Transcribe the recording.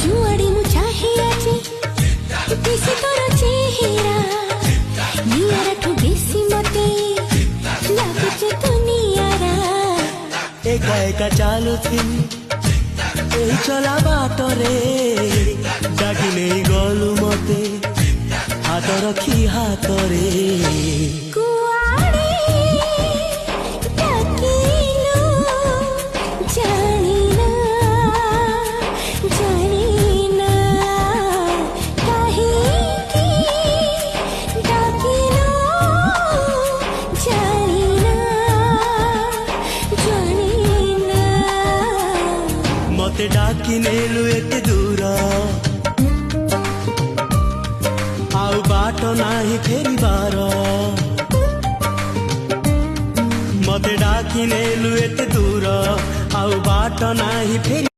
जुआड़ी मु चाहे आजे बेसी तोर चेहरा नियारा ठु बेसी मते लागुचे दुनियारा एका एका चालुथिली এই চলা বাটরে ডাকি নেই গলু মতে হাত রখি হাতরে কুয়াড়ে ডাকিলো জানি না কাহিকি ডাকিলো জানি না মতে ডাকি নেলু এতে দূর ଆଉ ବାଟ ନାହିଁ ଫେରିବାର ମତେ ଡାକି ନେଲୁ ଏତେ ଦୂର ଆଉ ବାଟ ନାହିଁ ଫେରି